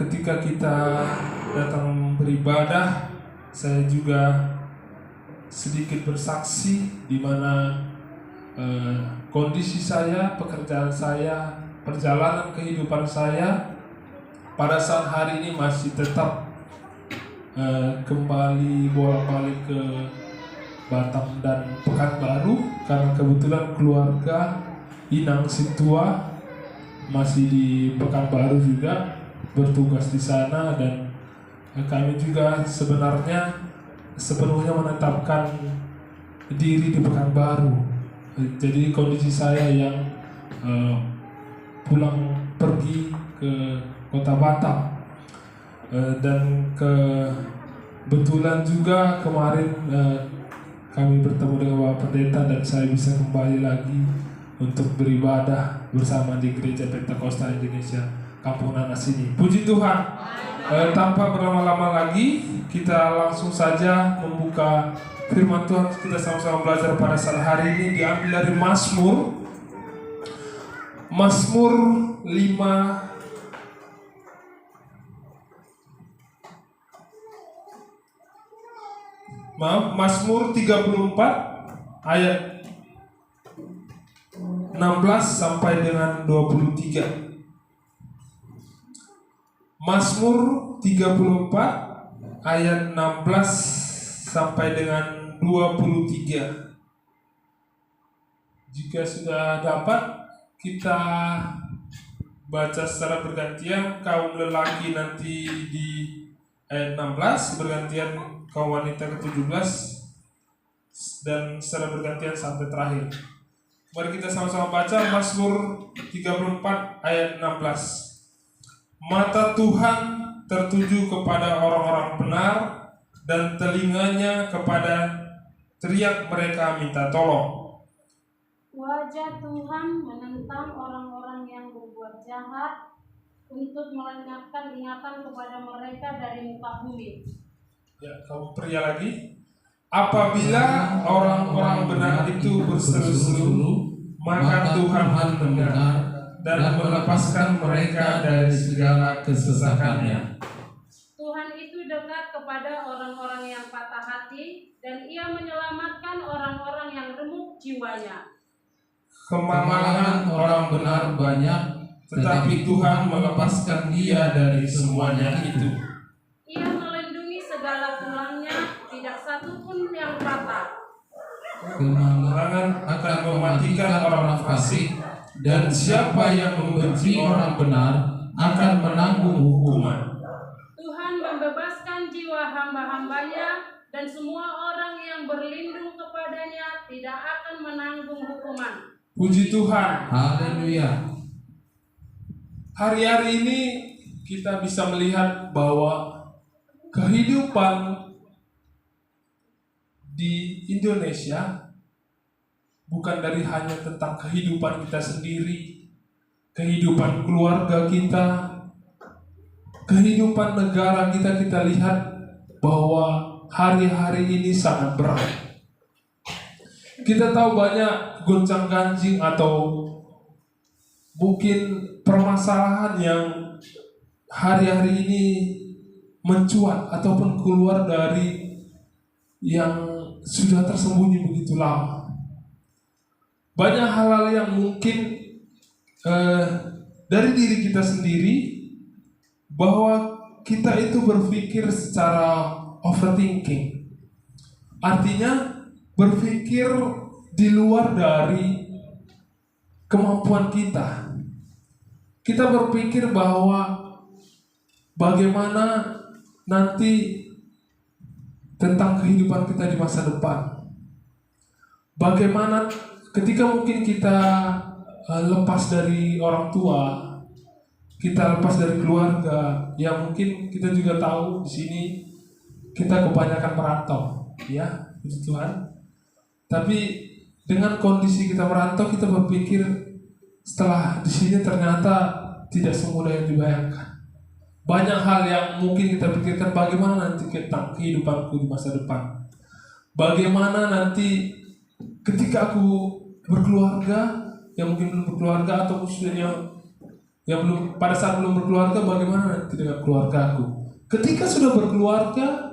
Ketika kita datang beribadah, saya juga sedikit bersaksi di mana kondisi saya, pekerjaan saya, perjalanan kehidupan saya pada saat hari ini masih tetap kembali bolak-balik ke Batam dan Pekanbaru karena kebetulan keluarga Inang Situa masih di Pekanbaru juga bertugas di sana, dan kami juga sebenarnya sepenuhnya menetapkan diri di Pekanbaru. Jadi kondisi saya yang pulang pergi ke kota Batam, dan kebetulan juga kemarin kami bertemu dengan Bapak Pendeta dan saya bisa kembali lagi untuk beribadah bersama di Gereja Pentakosta Indonesia Kampung Nanas ini. Puji Tuhan. Tanpa berlama-lama lagi, kita langsung saja membuka firman Tuhan. Kita sama-sama belajar pada saat hari ini diambil dari Mazmur 34 ayat 16 sampai dengan 23. Mazmur 34 ayat 16 sampai dengan 23. Jika sudah dapat, kita baca secara bergantian. Kaum lelaki nanti di ayat 16, bergantian kaum wanita ke-17, dan secara bergantian sampai terakhir. Mari kita sama-sama baca Mazmur 34 ayat 16. Mata Tuhan tertuju kepada orang-orang benar, dan telinganya kepada teriak mereka minta tolong. Wajah Tuhan menentang orang-orang yang berbuat jahat, untuk melenyapkan ingatan kepada mereka dari muka bumi. Ya, kamu pria lagi. Apabila orang-orang benar itu berseru-seru, maka Tuhan mendengar dan melepaskan mereka dari segala kesesakannya. Tuhan itu dekat kepada orang-orang yang patah hati, dan Ia menyelamatkan orang-orang yang remuk jiwanya. Kemalangan orang benar banyak, tetapi Tuhan melepaskan dia dari semuanya itu. Ia melindungi segala tulangnya, tidak satu pun yang patah. Kemalangan akan mematikan orang fasik, dan siapa yang membenci orang benar akan menanggung hukuman. Tuhan membebaskan jiwa hamba-hambanya, dan semua orang yang berlindung kepadanya tidak akan menanggung hukuman. Puji Tuhan. Haleluya. Hari-hari ini kita bisa melihat bahwa kehidupan di Indonesia bukan dari hanya tentang kehidupan kita sendiri, kehidupan keluarga kita, kehidupan negara kita. Kita lihat bahwa hari-hari ini sangat berat. Kita tahu banyak goncang-ganjing atau mungkin permasalahan yang hari-hari ini mencuat ataupun keluar dari yang sudah tersembunyi begitu lama. Banyak hal-hal yang mungkin dari diri kita sendiri, bahwa kita itu berpikir secara overthinking. Artinya berpikir di luar dari kemampuan kita. Kita berpikir bahwa bagaimana nanti tentang kehidupan kita di masa depan. Bagaimana ketika mungkin kita lepas dari orang tua, kita lepas dari keluarga, ya mungkin kita juga tahu di sini kita kebanyakan merantau, ya, puji Tuhan. Tapi dengan kondisi kita merantau, kita berpikir setelah di sini ternyata tidak semudah yang dibayangkan. Banyak hal yang mungkin kita pikirkan, bagaimana nanti tentang kehidupanku di masa depan. Bagaimana nanti ketika aku berkeluarga, yang mungkin belum berkeluarga atau sudah Yang belum, pada saat belum berkeluarga, bagaimana nanti dengan keluargaku? Ketika sudah berkeluarga,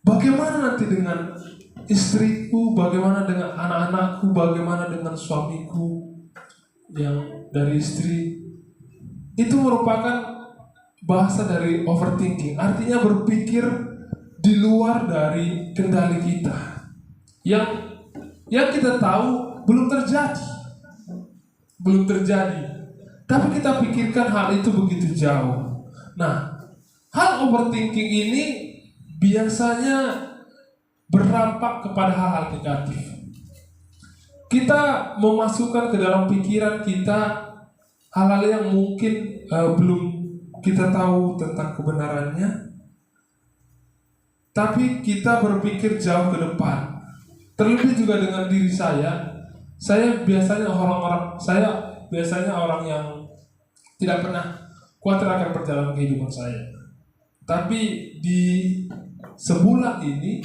bagaimana nanti dengan istriku? Bagaimana dengan anak-anakku? Bagaimana dengan suamiku yang dari istri? Itu merupakan bahasa dari overthinking. Artinya berpikir di luar dari kendali kita. Yang kita tahu belum terjadi. Tapi kita pikirkan hal itu begitu jauh. Nah, hal overthinking ini biasanya berdampak kepada hal-hal negatif. Kita memasukkan ke dalam pikiran kita hal-hal yang mungkin belum kita tahu tentang kebenarannya, tapi kita berpikir jauh ke depan. Terlebih juga dengan diri saya biasanya orang yang tidak pernah khawatir akan perjalanan kehidupan saya. Tapi di sebulan ini,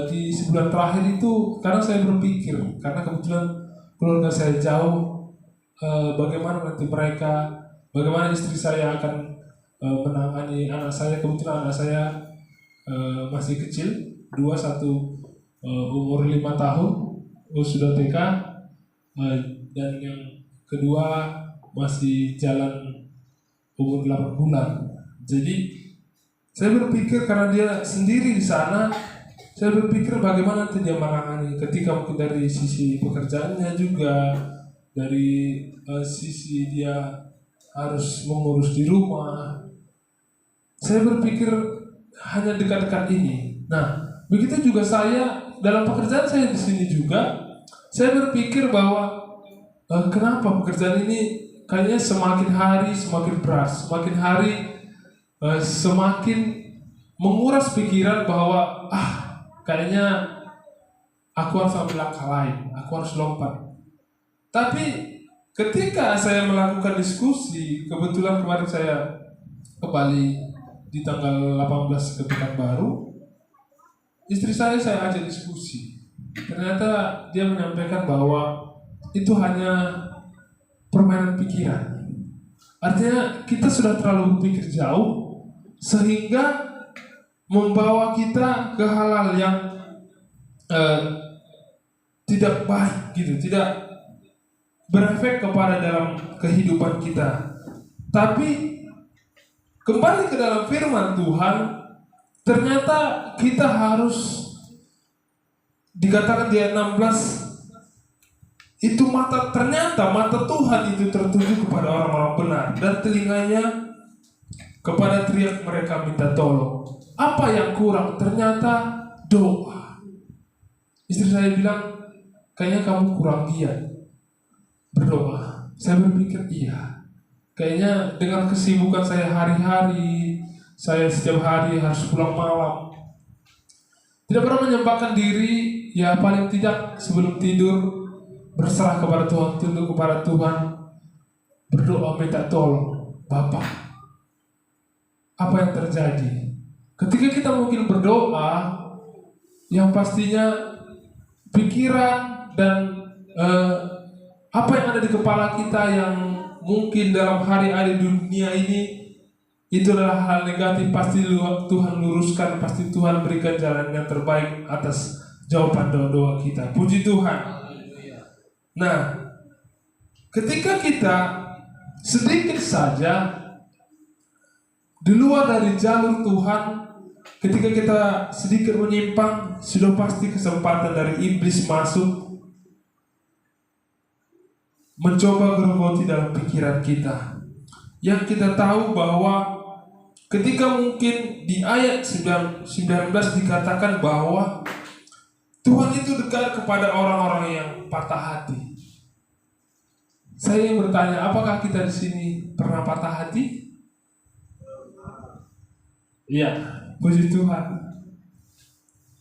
di sebulan terakhir itu, karena saya berpikir, karena kebetulan keluarga saya jauh, bagaimana istri saya akan menangani anak saya. Kebetulan anak saya masih kecil, satu umur 5 tahun, sudah TK, dan yang kedua masih jalan umur 8 bulan. Jadi saya berpikir karena dia sendiri di sana, saya berpikir bagaimana nanti dia menangani, ketika mungkin dari sisi pekerjaannya juga, dari sisi dia harus mengurus di rumah. Saya berpikir hanya dekat-dekat ini. Nah, begitu juga saya dalam pekerjaan saya di sini juga, saya berpikir bahwa kenapa pekerjaan ini kayaknya semakin hari semakin berat, semakin hari semakin menguras pikiran bahwa kayaknya aku harus ambil langkah lain, aku harus lompat. Tapi ketika saya melakukan diskusi, kebetulan kemarin saya ke Bali di tanggal 18 ke Pekanbaru, istri saya ajak diskusi. Ternyata dia menyampaikan bahwa itu hanya permainan pikiran. Artinya kita sudah terlalu berpikir jauh sehingga membawa kita ke hal-hal yang tidak baik gitu, tidak berefek kepada dalam kehidupan kita. Tapi kembali ke dalam firman Tuhan, ternyata kita harus, dikatakan di ayat 16, itu ternyata mata Tuhan itu tertuju kepada orang-orang benar, dan telinganya kepada teriak mereka minta tolong. Apa yang kurang? Ternyata doa. Istri saya bilang, kayaknya kamu kurang giat berdoa. Saya berpikir iya. Kayaknya dengan kesibukan saya hari-hari, saya setiap hari harus pulang malam, tidak pernah menyempatkan diri, ya paling tidak sebelum tidur berserah kepada Tuhan, tunduk kepada Tuhan, berdoa minta tolong. Bapa, apa yang terjadi? Ketika kita mungkin berdoa, yang pastinya pikiran dan apa yang ada di kepala kita yang mungkin dalam hari-hari dunia ini itu adalah hal negatif, pasti Tuhan luruskan, pasti Tuhan berikan jalan yang terbaik atas jawaban doa-doa kita. Puji Tuhan. Nah, ketika kita sedikit saja di luar dari jalur Tuhan, ketika kita sedikit menyimpang, sudah pasti kesempatan dari iblis masuk mencoba gerogoti dalam pikiran kita. Yang kita tahu bahwa ketika mungkin di ayat 19 dikatakan bahwa Tuhan itu dekat kepada orang-orang yang patah hati. Saya ingin bertanya, apakah kita di sini pernah patah hati? Iya, puji Tuhan.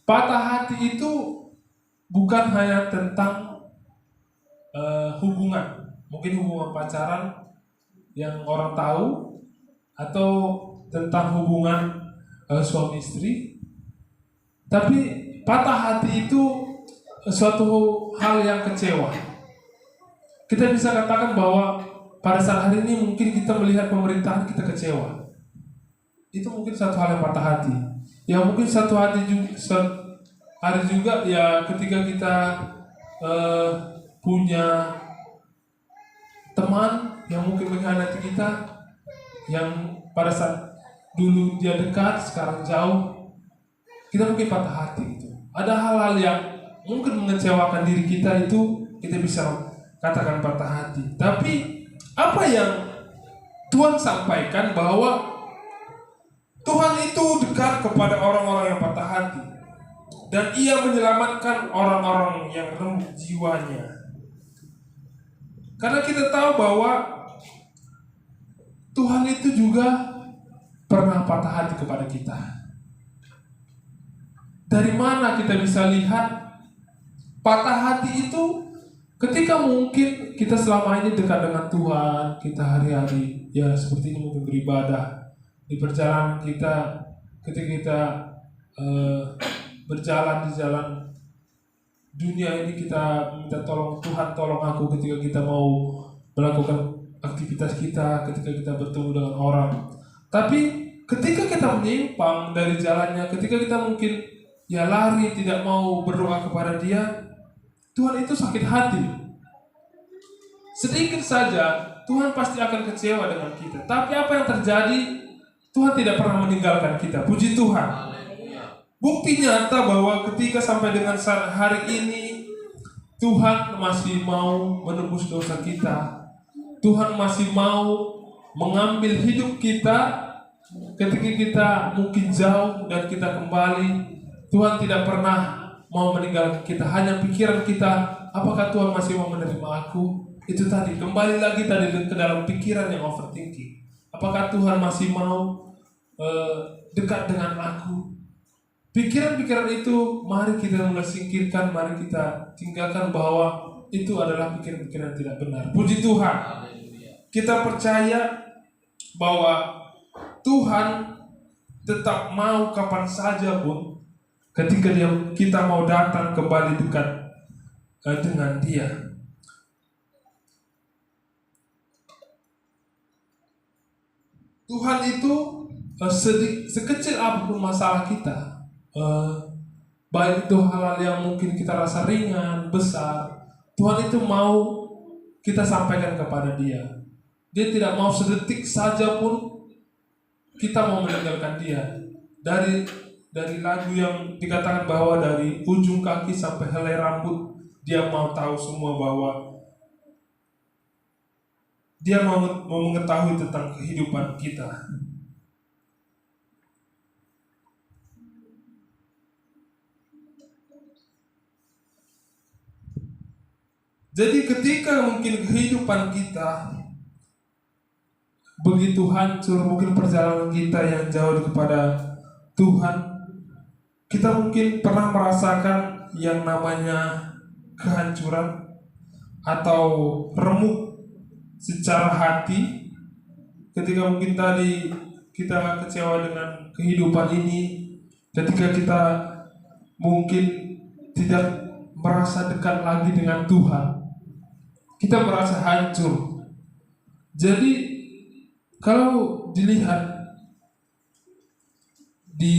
Patah hati itu bukan hanya tentang hubungan, mungkin hubungan pacaran yang orang tahu, atau tentang hubungan suami istri. Tapi patah hati itu suatu hal yang kecewa. Kita bisa katakan bahwa pada saat hari ini mungkin kita melihat pemerintahan kita kecewa. Itu mungkin satu hal yang patah hati. Ya mungkin satu hari juga ya ketika kita punya teman yang mungkin mengkhianati kita, yang pada saat dulu dia dekat, sekarang jauh, kita mungkin patah hati itu. Ada hal-hal yang mungkin mengecewakan diri kita, itu kita bisa katakan patah hati. Tapi apa yang Tuhan sampaikan bahwa Tuhan itu dekat kepada orang-orang yang patah hati, dan Ia menyelamatkan orang-orang yang remuk jiwanya. Karena kita tahu bahwa Tuhan itu juga pernah patah hati kepada kita. Dari mana kita bisa lihat patah hati itu? Ketika mungkin kita selama ini dekat dengan Tuhan, kita hari-hari ya seperti ini mungkin beribadah, di perjalanan kita, ketika kita berjalan di jalan dunia ini, kita minta tolong Tuhan, tolong aku ketika kita mau melakukan aktivitas kita, ketika kita bertemu dengan orang. Tapi ketika kita menyimpang dari jalannya, ketika kita mungkin ya lari, tidak mau berdoa kepada Dia, Tuhan itu sakit hati. Sedikit saja Tuhan pasti akan kecewa dengan kita. Tapi apa yang terjadi? Tuhan tidak pernah meninggalkan kita. Puji Tuhan. Bukti nyata bahwa ketika sampai dengan hari ini, Tuhan masih mau menebus dosa kita. Tuhan masih mau mengambil hidup kita ketika kita mungkin jauh dan kita kembali. Tuhan tidak pernah mau meninggalkan kita. Hanya pikiran kita, apakah Tuhan masih mau menerima aku? Itu tadi, kembali lagi tadi ke dalam pikiran yang overthinking. Apakah Tuhan masih mau dekat dengan aku? Pikiran-pikiran itu mari kita mulai singkirkan, mari kita tinggalkan, bahwa itu adalah pikiran-pikiran yang tidak benar. Puji Tuhan. Kita percaya bahwa Tuhan tetap mau kapan saja pun, ketika kita mau datang kembali dekat dengan Dia. Tuhan itu sekecil apapun masalah kita, baik itu hal-hal yang mungkin kita rasa ringan, besar, Tuhan itu mau kita sampaikan kepada Dia. Dia tidak mau sedetik saja pun kita mau meninggalkan Dia. Dari lagu yang dikatakan bahwa dari ujung kaki sampai helai rambut, Dia mau tahu semua, bahwa Dia mau mengetahui tentang kehidupan kita. Jadi ketika mungkin kehidupan kita begitu hancur, mungkin perjalanan kita yang jauh kepada Tuhan, kita mungkin pernah merasakan yang namanya kehancuran atau remuk secara hati, ketika mungkin tadi kita kecewa dengan kehidupan ini, ketika kita mungkin tidak merasa dekat lagi dengan Tuhan, kita merasa hancur. Jadi kalau dilihat di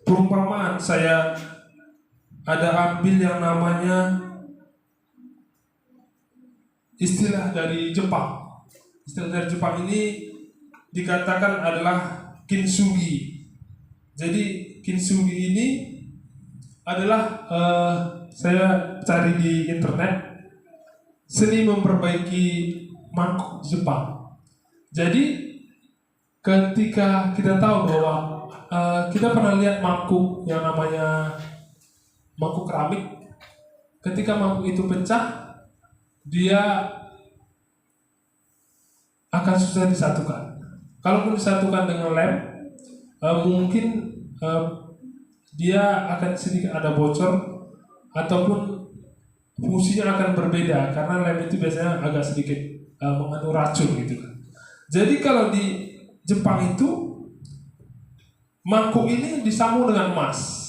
perumpamaan, saya ada ambil yang namanya istilah dari Jepang. Istilah dari Jepang ini dikatakan adalah kintsugi. Jadi kintsugi ini adalah saya cari di internet, seni memperbaiki mangkuk di Jepang. Jadi ketika kita tahu bahwa kita pernah lihat mangkuk yang namanya mangkuk keramik, ketika mangkuk itu pecah, dia akan susah disatukan. Kalaupun disatukan dengan lem, mungkin dia akan sedikit ada bocor, ataupun fungsinya akan berbeda, karena lem itu biasanya agak sedikit mengandung racun gitu kan. Jadi kalau di Jepang itu mangkuk ini disambung dengan emas.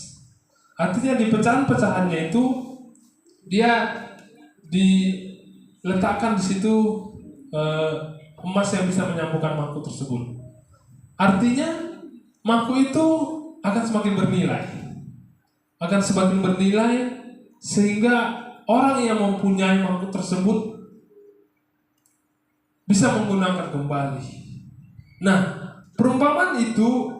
Artinya di pecahan-pecahannya itu dia diletakkan di situ emas yang bisa menyambungkan mangkuk tersebut. Artinya mangkuk itu akan semakin bernilai, sehingga orang yang mempunyai mangkuk tersebut bisa menggunakan kembali. Nah, perumpamaan itu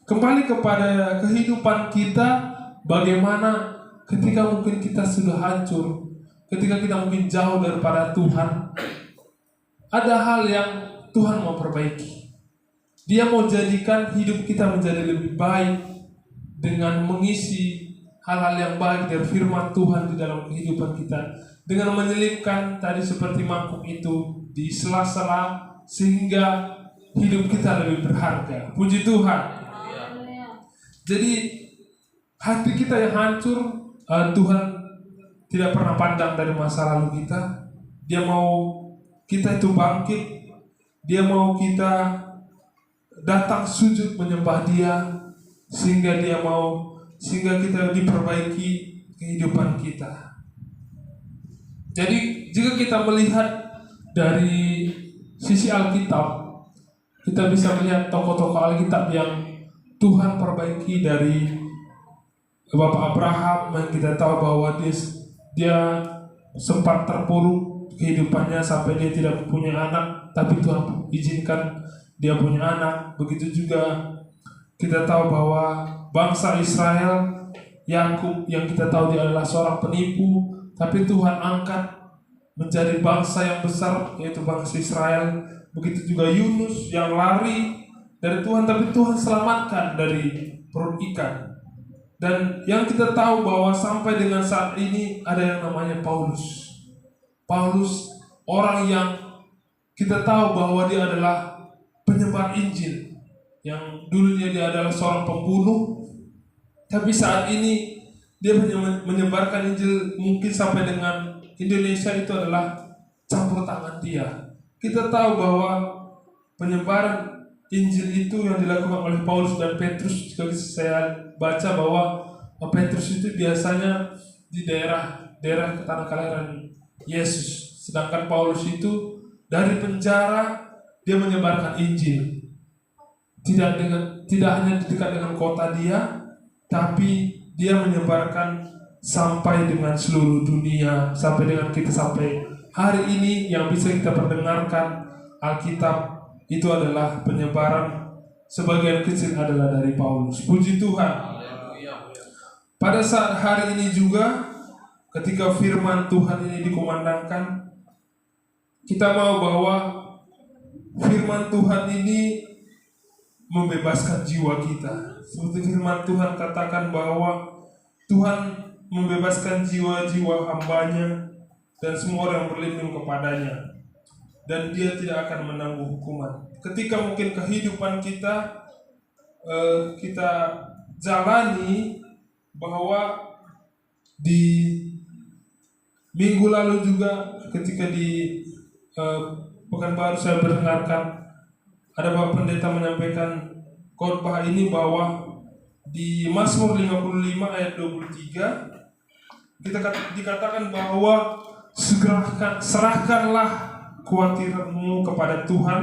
kembali kepada kehidupan kita, bagaimana ketika mungkin kita sudah hancur, ketika kita mungkin jauh daripada Tuhan, ada hal yang Tuhan mau perbaiki. Dia mau jadikan hidup kita menjadi lebih baik dengan mengisi hal-hal yang baik dari firman Tuhan di dalam kehidupan kita, dengan menyelipkan tadi seperti mangkuk itu di sela-sela sehingga hidup kita lebih berharga. Puji Tuhan. Jadi hati kita yang hancur, Tuhan tidak pernah pandang dari masa lalu kita. Dia mau kita itu bangkit. Dia mau kita datang sujud menyembah Dia, sehingga kita diperbaiki kehidupan kita. Jadi jika kita melihat dari sisi Alkitab, kita bisa melihat tokoh-tokoh Alkitab yang Tuhan perbaiki, dari Bapak Abraham yang kita tahu bahwa dia sempat terpuruk kehidupannya sampai dia tidak punya anak, tapi Tuhan izinkan dia punya anak. Begitu juga kita tahu bahwa bangsa Israel, Yakub yang kita tahu dia adalah seorang penipu, tapi Tuhan angkat menjadi bangsa yang besar, yaitu bangsa Israel. Begitu juga Yunus yang lari dari Tuhan, tapi Tuhan selamatkan dari perut ikan. Dan yang kita tahu bahwa sampai dengan saat ini ada yang namanya Paulus, orang yang kita tahu bahwa dia adalah penyebar Injil, yang dulunya dia adalah seorang pembunuh, tapi saat ini dia menyebarkan Injil. Mungkin sampai dengan Indonesia itu adalah campur tangan dia. Kita tahu bahwa penyebaran Injil itu yang dilakukan oleh Paulus dan Petrus. Jika saya baca bahwa Petrus itu biasanya di daerah tanah kelahiran Yesus, sedangkan Paulus itu dari penjara dia menyebarkan Injil. Tidak hanya dekat dengan kota dia, tapi dia menyebarkan sampai dengan seluruh dunia, sampai dengan kita sampai hari ini yang bisa kita perdengarkan Alkitab itu adalah penyebaran sebagian kecil adalah dari Paulus. Puji Tuhan. Pada saat hari ini juga, ketika firman Tuhan ini dikumandangkan, kita mau bahwa firman Tuhan ini membebaskan jiwa kita. Seperti firman Tuhan katakan bahwa Tuhan membebaskan jiwa-jiwa hambanya dan semua orang berlindung kepadanya, dan Dia tidak akan menanggung hukuman. Ketika mungkin kehidupan kita jalani, bahwa di minggu lalu juga ketika di Pekanbaru saya mendengarkan ada Bapak Pendeta menyampaikan khotbah ini, bahwa di Mazmur 55 ayat 23 dikatakan bahwa serahkanlah khawatirmu kepada Tuhan,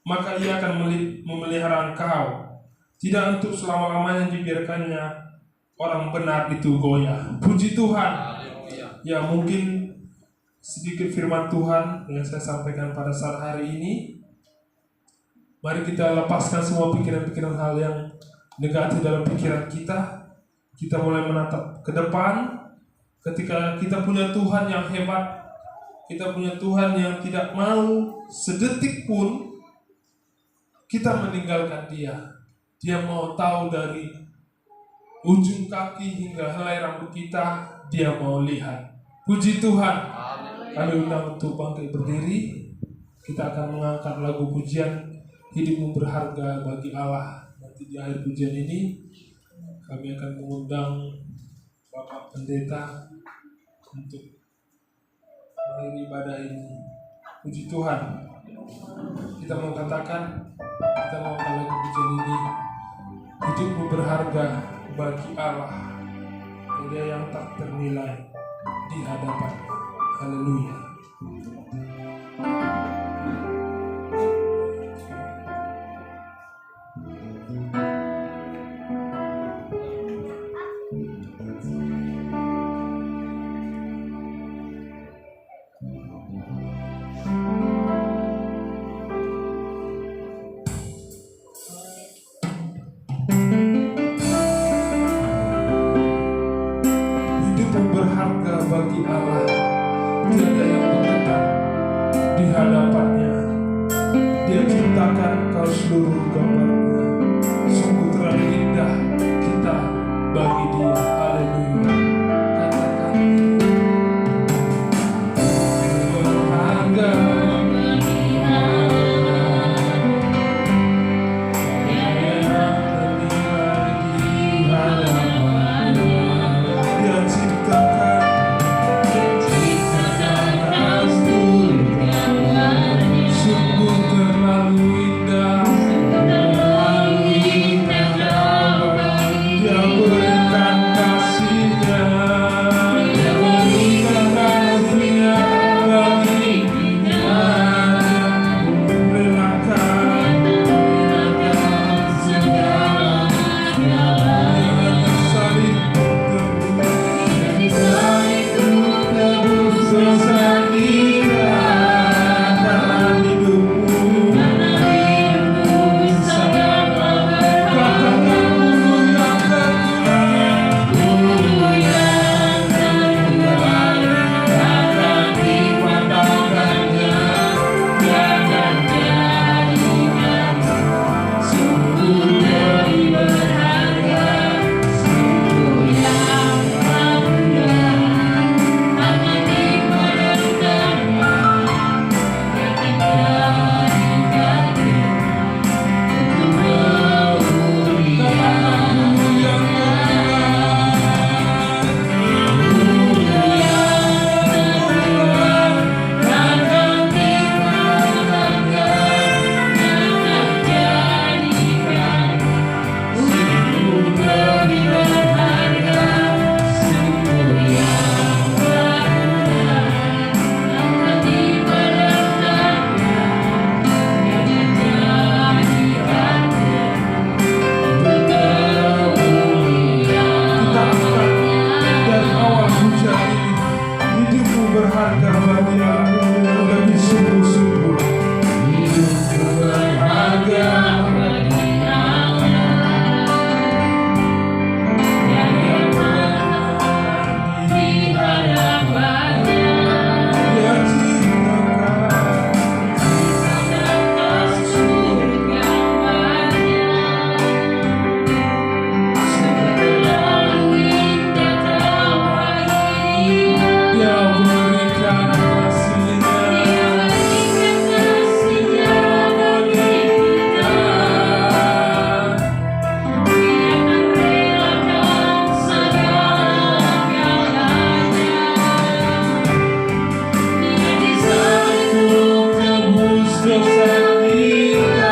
maka Ia akan memelihara engkau. Tidak untuk selama-lamanya dibiarkannya orang benar itu goyah. Puji Tuhan. Ya, mungkin sedikit firman Tuhan yang saya sampaikan pada saat hari ini. Mari kita lepaskan semua pikiran-pikiran hal yang negatif dalam pikiran kita. Kita mulai menatap ke depan. Ketika kita punya Tuhan yang hebat, kita punya Tuhan yang tidak mau sedetik pun kita meninggalkan Dia. Dia mau tahu dari ujung kaki hingga helai rambut kita, Dia mau lihat. Puji Tuhan. Kami undang untuk bangkit berdiri. Kita akan mengangkat lagu pujian Hidupmu Berharga Bagi Allah. Nanti di akhir pujian ini kami akan mengundang Bapak Pendeta untuk mengakhiri ibadah ini. Puji Tuhan. Kita mau katakan, kita mau lagu pujian ini, hidupmu berharga bagi Allah, Dia yang tak ternilai di hadapan. Haleluya. Engkau seluruh gambarnya. Sungguh terlalu indah kita bagi Dia. Haleluya. Katakan berharga. Dia ciptakan sungguh terlalu indah. Dia berikan kasih-Nya, Dia berikan kasih-Nya bagi umat-Nya, merelakan segala salib tebus dosa kita karena hidupmu. Katakan guru yang terpulang, akan dipatahkannya, jangan jadikan sungguh lebih berharga, sungguh yang mulia, akan diperlukan, dari awal hujan ini, hidupmu berharga bagi aku, lebih sungguh-sungguh. Hidupmu berharga bagi aku, yang benar di hadapan-Nya. Dia ciptakan surga baginya. Dia berikan kasih-Nya bagi kita. Tebus dosa kita.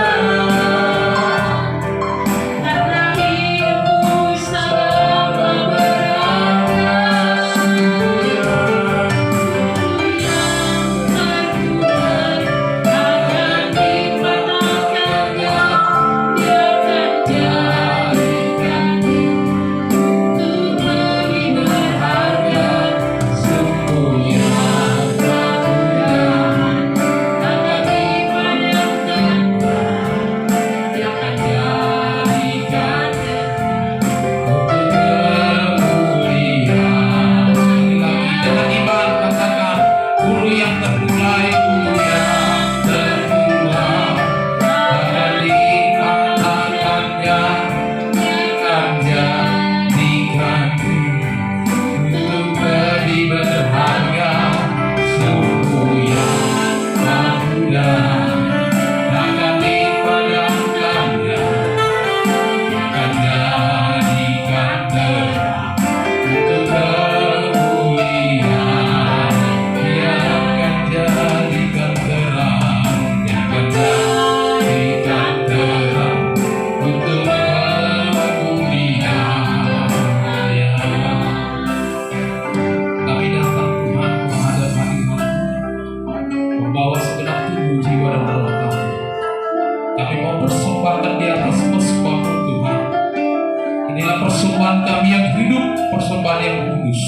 persembahan kami yang hidup, persembahan yang kudus,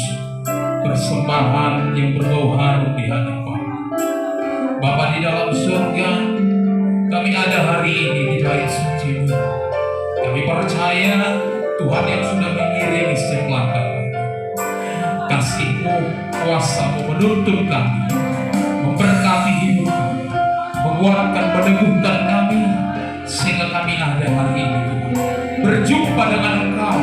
persembahan yang berbau harum di hadapan Bapa di dalam surga. Kami ada hari ini di bait suci-Mu. Kami percaya Tuhan yang sudah mengiringi setiap langkah kami. Kasih-Mu, kuasa-Mu menuntun kami, memberkati hidup kami, menguatkan, meneguhkan kami, berjumpa dengan Engkau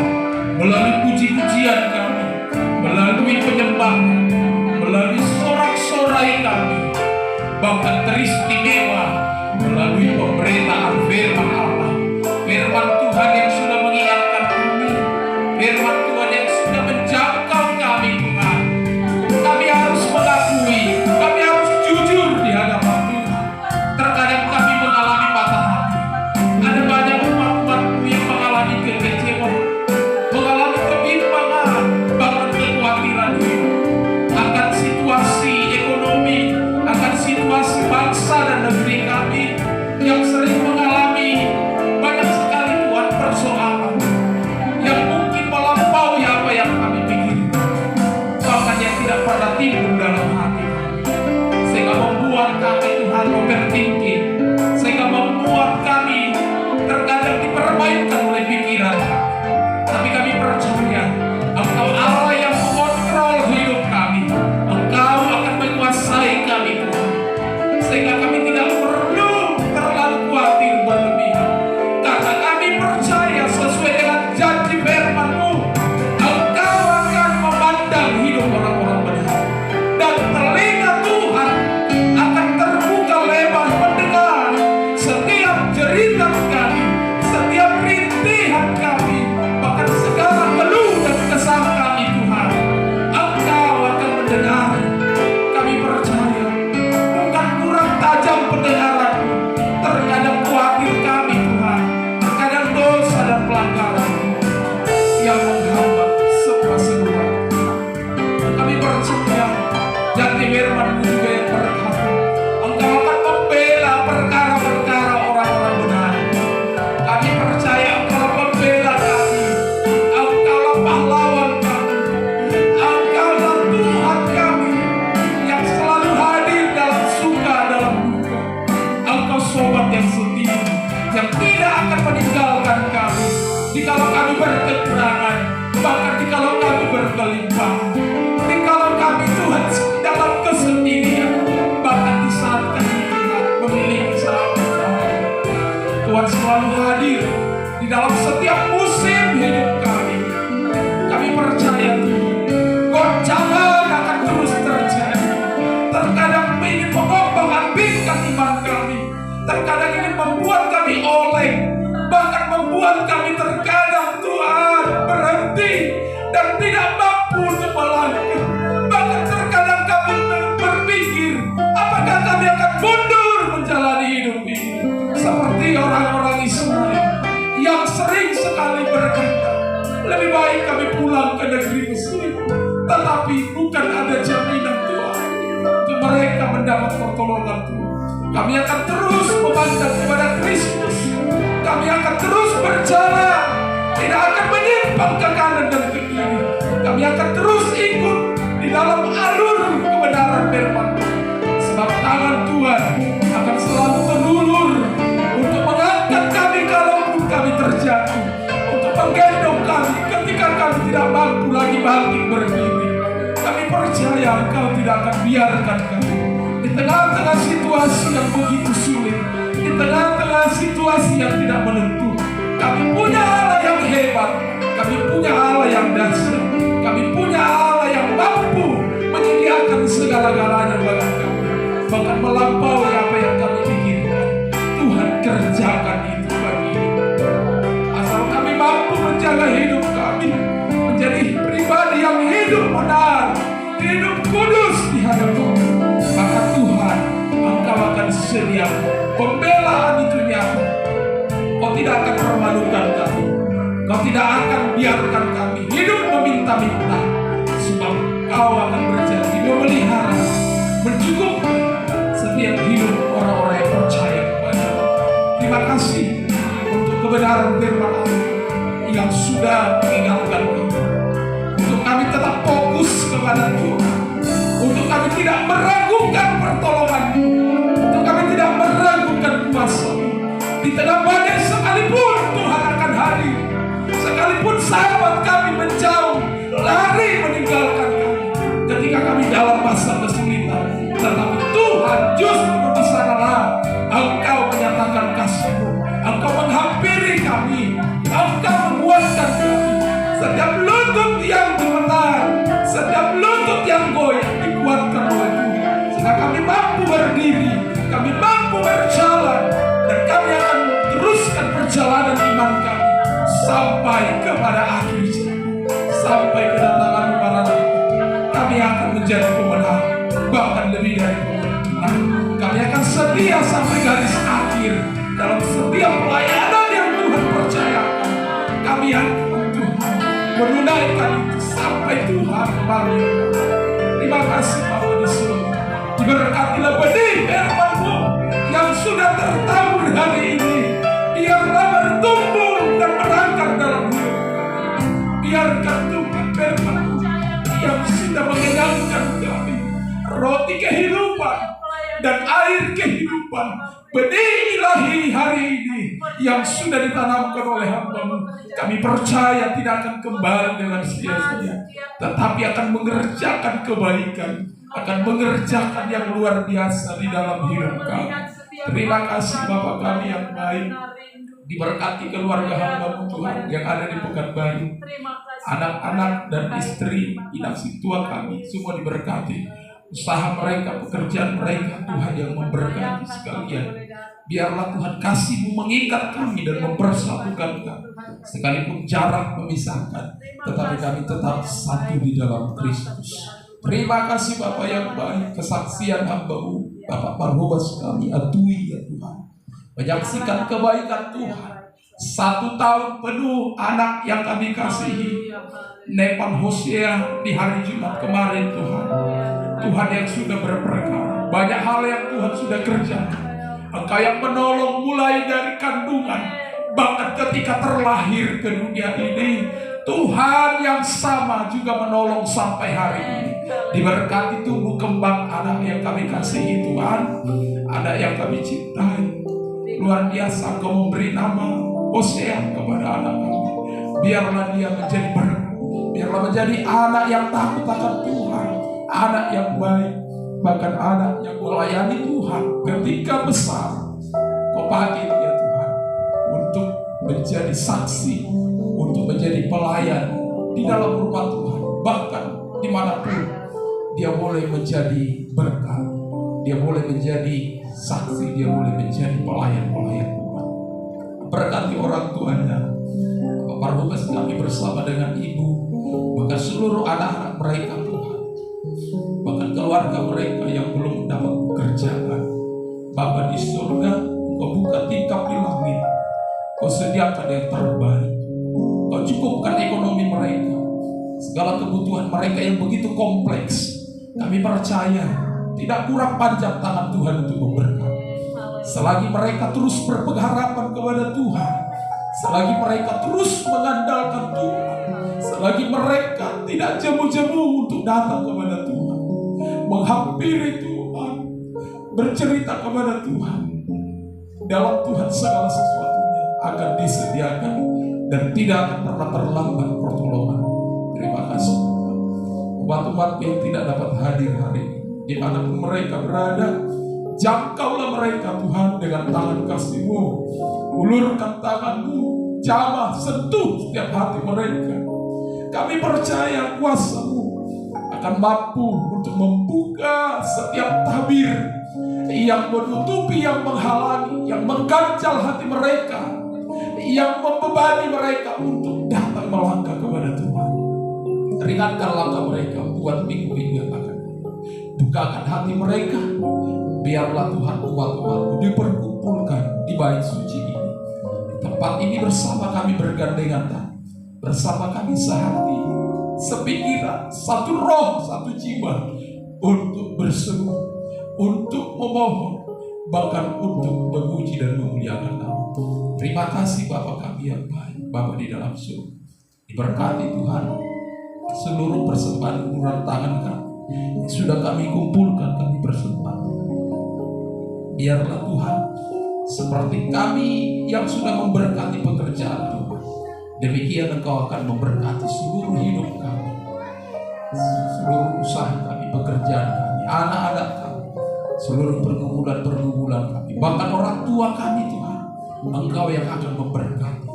melalui puji-pujian kami, melalui penyembahan, melalui sorak-sorai kami, bahkan teristimewa melalui pemberitaan firman Allah, firman Tuhan yang sudah mengingatkan kami, firman Tuhan yang sudah menjangkau kami. Tuhan, kami harus mengakui, kami harus jujur di hadapan Tuhan. Terkadang kami mengalami patah hati. Ada banyak umat-umatmu yang mengalami kekecewaan, mengalami kebimbangan, bahkan kekhawatiran hidup akan situasi ekonomi, akan situasi bangsa dan negeri kami yang sering mengalami banyak sekali Tuhan persoalan yang mungkin melampaui apa yang kami pikirkan, bahkan yang tidak pernah timbul dalam hati kami, sehingga membuat kami Tuhan overthinking, sehingga membuat kami terkadang dipermainkan oleh pikiran kami. Tapi kami percaya Engkau Allah yang mengontrol hidup kami, Engkau akan menguasai kami Tuhan, sehingga kami tidak perlu terlalu khawatir berlebihan, karena kami percaya sesuai dengan janji firman-Mu, Engkau akan memandang hidup orang-orang benar, dan telinga Tuhan akan terbuka lebar mendengar setiap jeritan kami, setiap rintihan kami, bahkan segala keluh dan kesah kami Tuhan. Engkau akan mendengar. Kami percaya bukan kurang tajam pendengaran-Mu, terkadang khawatir kami Tuhan, terkadang dosa dan pelanggaran yang menghambat semua seruan. Kami percaya janji firman-Mu juga yang berkata, Engkau akan membela perkara-perkara orang-orang benar. Kami percaya Engkau membela kami, Engkaulah pahlawan kami, Engkaulah Tuhan kami yang selalu hadir dalam suka, dalam duka. Engkau sobat yang setia, yang tidak akan meninggalkan kami dikala kami berkekurangan, bahkan dikala kami berkelimpahan, dikala kami Tuhan dalam kesendirian, bahkan di saat kami tidak memiliki sahabat-sahabat. Tuhan selalu hadir di dalam setiap musim hidup kami. Kami percaya Tuhan, goncangan akan terus terjadi. Terkadang ingin mengombang-ambingkan iman kami, terkadang ingin membuat kami oleng, bahkan membuat kami terkadang Tuhan berhenti dan tidak mampu untuk melangkah. Bahkan terkadang kami berpikir, apakah kami akan mundur menjalani hidup ini seperti orang-orang Israel yang sering sekali berkata, lebih baik kami pulang ke negeri Mesir. Tetapi bukan ada jaminan Tuhan untuk mereka mendapat pertolongan Tuhan. Kami akan terus memandang kepada Kristus. Kami akan terus berjalan, tidak akan menyimpang ke kanan dan ke kiri. Kami akan terus ikut di dalam alur kebenaran firman Tuhan. Sebab tangan Tuhan akan selalu terulur untuk mengangkat kami kalaupun kami terjatuh, untuk menggendong kami ketika kami tidak mampu lagi bangkit berdiri. Kami percaya Engkau tidak akan biarkan kami di tengah-tengah situasi yang begitu sulit, di tengah-tengah situasi yang tidak menentu. Kami punya Allah yang hebat, kami punya Allah yang dahsyat, kami punya Allah yang mampu menyediakan segala-galanya bagi kami, bahkan melampaui apa yang kami pikirkan. Tuhan kerjakan itu bagi hidup. Asal kami mampu menjaga hidup kami menjadi pribadi yang hidup benar, hidup kudus di hadapan, maka Tuhan, Engkau akan sediakan pembelaan itu nyata. Kau tidak akan permalukan kami, Kau tidak akan biarkan kami hidup meminta-minta, sebab Kau akan berjanji memelihara, mencukupkan setiap hidup orang-orang yang percaya kepada-Mu. Terima kasih untuk kebenaran firman Allah yang sudah mengingatkan kami, untuk kami tetap fokus kepada Tuhan, untuk kami tidak meragukan pertolongan-Mu, untuk kami tidak meragukan kuasa-Mu. Di tengah badai sekalipun Tuhan akan hadir, sekalipun sahabat kami menjauh, lari meninggalkan kami ketika kami dalam masa kesulitan, tetapi Tuhan justru di sanalah Engkau menyatakan kasih-Mu, Engkau menghampiri kami, Engkau Setiap lutut yang gemetar, setiap lutut yang goyah dikuatkan oleh Tuhan. Sehingga kami mampu berdiri, kami mampu berjalan, dan kami akan teruskan perjalanan iman kami sampai kepada akhir zaman, sampai kedatangan para nabi. Kami akan menjadi pemenang, bahkan lebih dari pemenang. Kami akan setia sampai garis akhir dalam setiap pelayanan yang Tuhan percayakan. Kami akan Tuhan menunaikan itu sampai Tuhan kembali. Terima kasih Bapa di surga. Diberkatilah benih firman-Mu yang sudah tertabur hari ini. Biarlah bertumbuh dan merangkak dalam hidup kami. Biarkan Tuhan firman-Mu yang sudah mengenyangkan kami, roti kehidupan dan air kehidupan, benih ilahi hari ini yang sudah ditanamkan oleh hamba-Mu. Kami percaya tidak akan kembali dengan sia-sia, tetapi akan mengerjakan kebaikan, akan mengerjakan yang luar biasa di dalam hidup kami. Terima kasih Bapa kami yang baik. Diberkati keluarga hamba-Mu Tuhan yang ada di Pekanbaru, anak-anak dan istri, inasi tua kami semua diberkati. Usaha mereka, pekerjaan mereka, Tuhan yang memberkati sekalian. Biarlah Tuhan kasih-Mu mengikat kami dan mempersatukan kami. Sekalipun jarak memisahkan, tetapi kami tetap satu di dalam Kristus. Terima kasih Bapa yang baik, kesaksian hamba-Mu Bapak Barhobas kami atui ya Tuhan, menyaksikan kebaikan Tuhan. 1 tahun penuh anak yang kami kasihi, Nepan Hosea di hari Jumat kemarin Tuhan. Tuhan yang sudah berperkara, banyak hal yang Tuhan sudah kerjakan. Engkau yang menolong mulai dari kandungan, bahkan ketika terlahir ke dunia ini. Tuhan yang sama juga menolong sampai hari ini. Diberkati tumbuh kembang anak yang kami kasihi Tuhan, anak yang kami cintai. Luar biasa Engkau memberi nama Hosea kepada anak kami. Biarlah dia menjadi berkat, biarlah menjadi anak yang takut akan Tuhan, anak yang baik, bahkan anak yang melayani Tuhan ketika besar. Kau pakai dia Tuhan untuk menjadi saksi, untuk menjadi pelayan di dalam rumah Tuhan, bahkan dimanapun dia boleh menjadi berkat, dia boleh menjadi saksi, dia boleh menjadi pelayan-pelayan Tuhan. Berkati orang tuanya, Bapak Barhobas kami bersama dengan ibu, bahkan seluruh anak-anak mereka Tuhan, bahkan keluarga mereka yang belum dapat pekerjaan. Bapa di surga, Kau buka tingkap di langit, Kau sediakan yang terbaik, Kau cukupkan ekonomi mereka, segala kebutuhan mereka yang begitu kompleks. Kami percaya tidak kurang panjang tangan Tuhan untuk memberkati. Selagi mereka terus berpengharapan kepada Tuhan, selagi mereka terus mengandalkan Tuhan, selagi mereka tidak jemu-jemu untuk datang kepada Tuhan, menghampiri Tuhan, bercerita kepada Tuhan, dalam Tuhan segala sesuatunya akan disediakan dan tidak akan pernah terlambat pertolongan. Terima kasih umat-umat yang tidak dapat hadir hari ini, dimanapun mereka berada, jangkaulah mereka Tuhan dengan tangan kasih-Mu. Ulurkan tangan-Mu, jamah, sentuh setiap hati mereka. Kami percaya kuasa-Mu akan mampu untuk membuka setiap tabir yang menutupi, yang menghalangi, yang mengganjal hati mereka, yang membebani mereka untuk datang melangkah kepada Tuhan. Ringankan langkah mereka buat minggu-minggu yang akan datang. Bukakan hati mereka. Biarlah Tuhan umat-umat-Mu diperkumpulkan di bait suci ini. Tempat ini bersama kami bergandengan tangan, bersama kami sehati, sepikiran, satu roh, satu jiwa, untuk berseru, untuk memohon, bahkan untuk memuji dan memuliakan nama. Terima kasih Bapa kami yang baik, Bapa di dalam surga. Diberkati Tuhan seluruh persembahan uluran tangan kami yang sudah kami kumpulkan, kami persembahkan. Biarlah Tuhan, seperti kami yang sudah memberkati pekerjaan Tuhan, demikian Engkau akan memberkati seluruh hidup kami, seluruh usaha kami, pekerjaan kami, anak-anak kami, seluruh pergumulan-pergumulan kami, bahkan orang tua kami Tuhan. Engkau yang akan memberkati,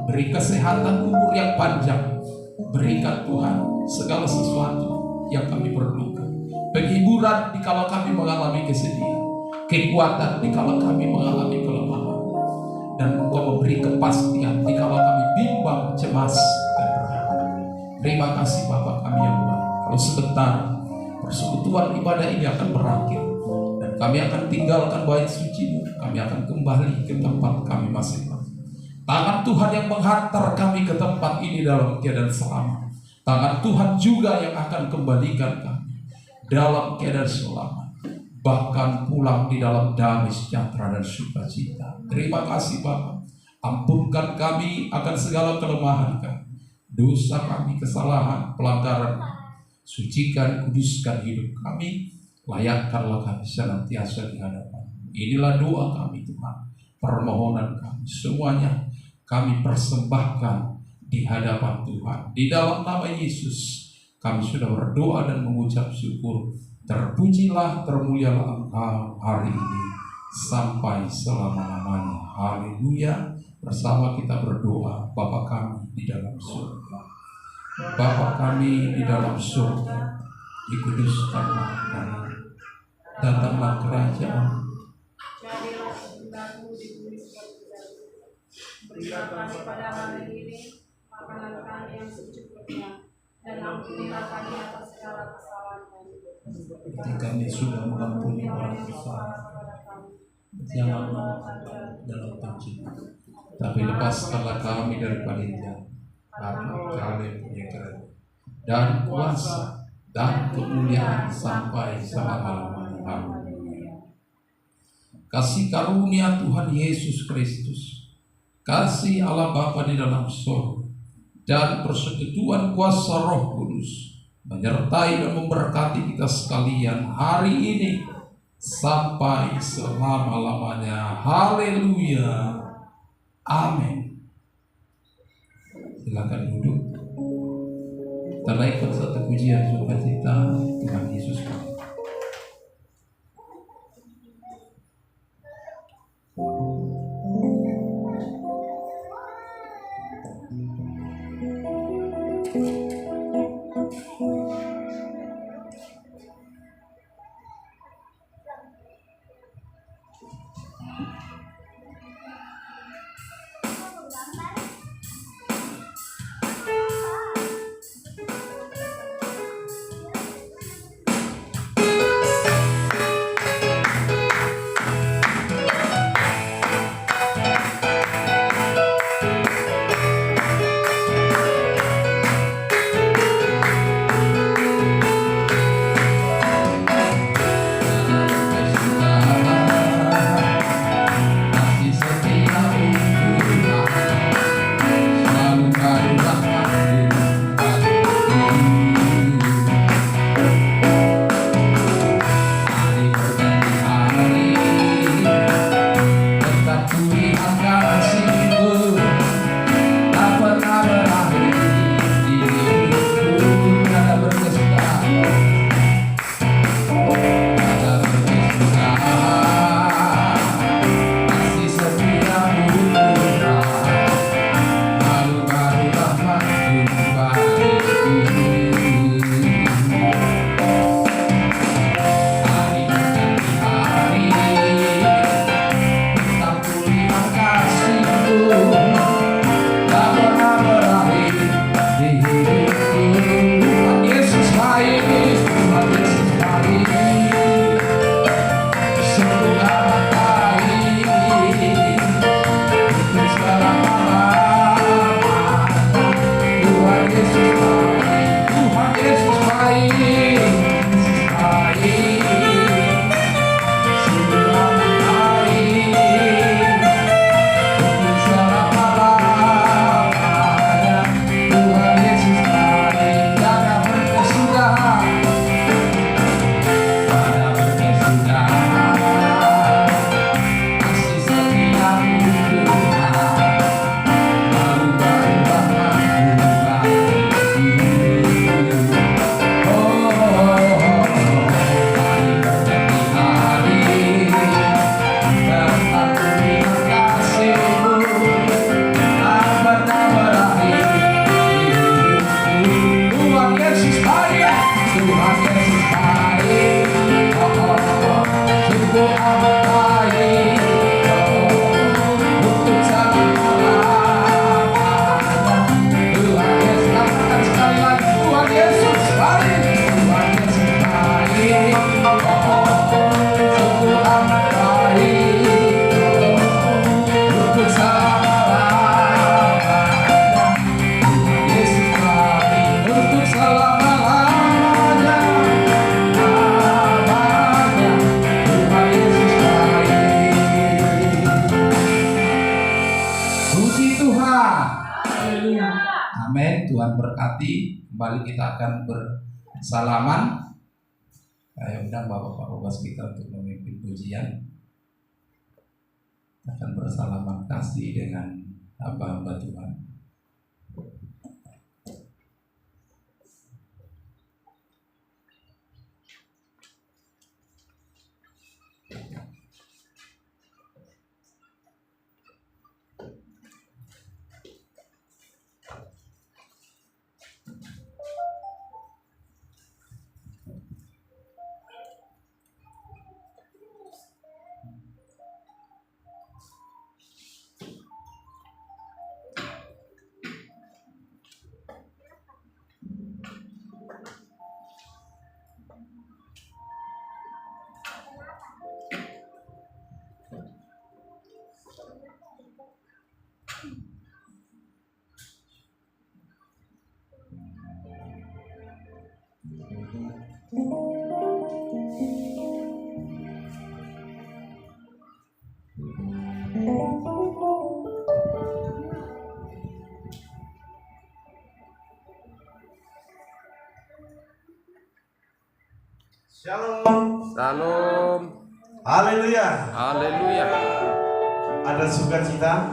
beri kesehatan umur yang panjang, Berikan Tuhan segala sesuatu yang kami perlukan. Penghiburan dikala kami mengalami kesedihan, kekuatan dikala kami mengalami kelemahan, dan Engkau memberi kepastian dikala kami bimbang, cemas, dan berat. Terima kasih Bapa kami yang Tuhan. Kalau sebentar persekutuan ibadah ini akan berakhir dan kami akan tinggalkan bait suci-Mu, kami akan kembali ke tempat kami masing-masing. Tangan Tuhan yang menghantar kami ke tempat ini dalam keadaan selamat. Tangan Tuhan juga yang akan kembalikan kami dalam keadaan selamat, bahkan pulang di dalam damai sejahtera dan sukacita. Terima kasih Bapa. Ampunkan kami akan segala kelemahan kami, dosa kami, kesalahan, pelanggaran. Sucikan, kuduskan hidup kami, layakkanlah kami senantiasa di hadapan. Inilah doa kami Tuhan, permohonan kami, semuanya kami persembahkan di hadapan Tuhan. Di dalam nama Yesus kami sudah berdoa dan mengucap syukur. Terpujilah, termulialah Engkau hari ini sampai selama-lamanya. Haleluya. Bersama kita berdoa. Bapa kami di dalam surga, Bapa kami di dalam surga, dikuduskanlah nama, datanglah kerajaan. Jadilah kehendakmu di bumi seperti di surga. Berilah kami pada hari ini makanan kami yang secukupnya, dan ampunilah kami atas segala kesalahan kami. Seperti kami sudah mengampuni orang bersalah, jangan membawa dalam pencobaan, tapi lepaskanlah kami daripada yang jahat. Karena kami punya kerajaan dan kuasa dan kemuliaan sampai selama-lamanya. Amin. Kasih karunia Tuhan Yesus Kristus, kasih Allah Bapa di dalam surga, dan persekutuan kuasa Roh Kudus menyertai dan memberkati kita sekalian hari ini sampai selama-lamanya. Haleluya. Amin. Silakan duduk. Kita naikkan satu pujian sukacita. Tuhan Yesus Kristus. Tuhan. Haleluya. Amin. Tuhan berkati. Kembali kita akan bersalaman. Saya undang Bapak-Bapak kita untuk memimpin pujian. Kita akan bersalaman kasih dengan hamba-hamba Tuhan. Shalom. Salam. Haleluya. Haleluya. Ada sukacita?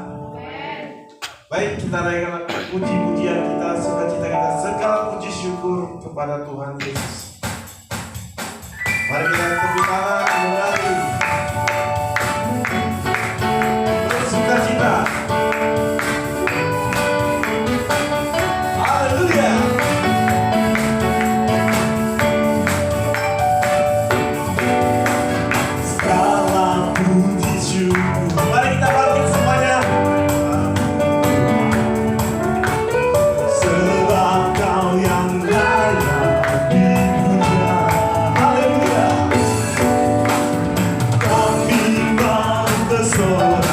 Baik, kita naikkan puji-pujian kita, sukacita kita, segala puji syukur kepada Tuhan Yesus. Mari kita tepuk tangan menari. Bersukacita. Haleluya. Segala puji syukur. Mari kita bangkit semuanya. Sebab Kau yang layak dipuja. Haleluya. Kami bersorak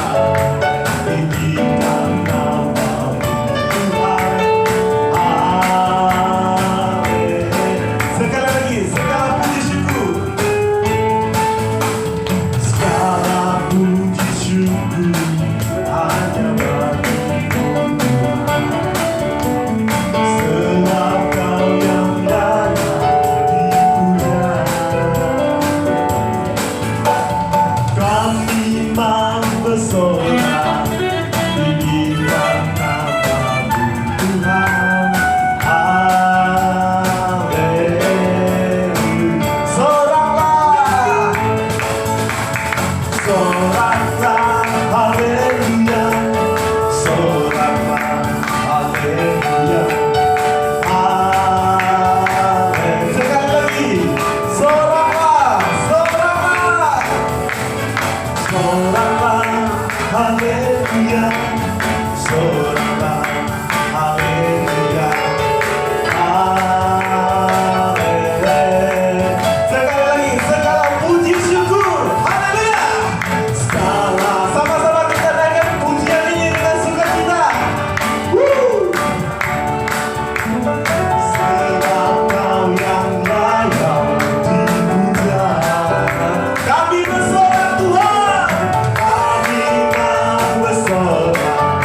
tinggikan nama-Mu Tuhan. Amin. Sekali lagi, segala puji syukur. Segala puji syukur hanya bagi-Mu Tuhan. Sebab Kau yang layak dipuja. Kami bersorak tinggikan nama-Mu Tuhan. Haleluya. Soraklah. Soraklah, haleluya. Soraklah, haleluya. Amin. Sekali lagi. Soraklah, soraklah. Soraklah, haleluya. Soraklah, haleluya. Amin. Sekali lagi, segala puji syukur. Haleluya. Segala, sama-sama kita naikkan pujian ini dengan sukacita. Sebab Kau yang layak dipuja. Kami bersorak Tuhan. Kami bersorak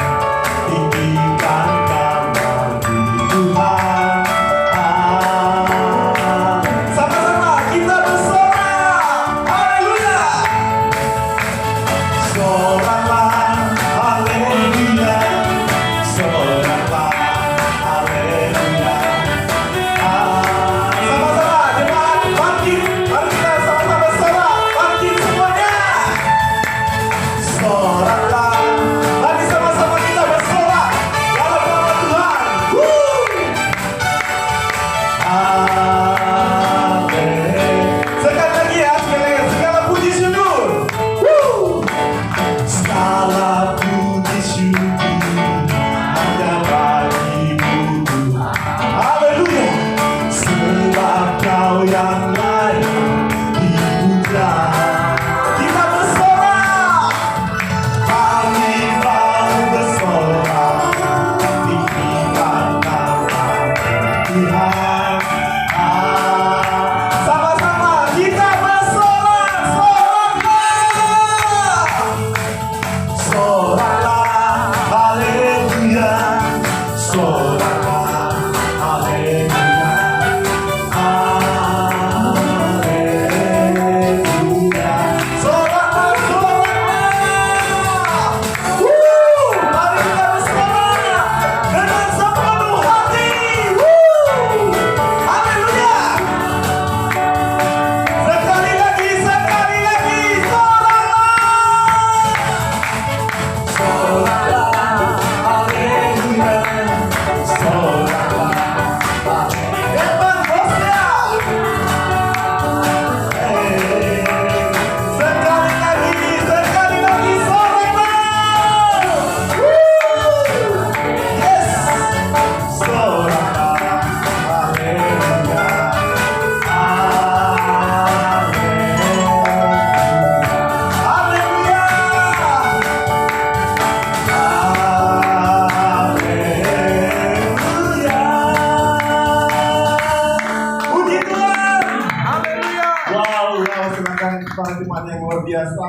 firman yang luar biasa.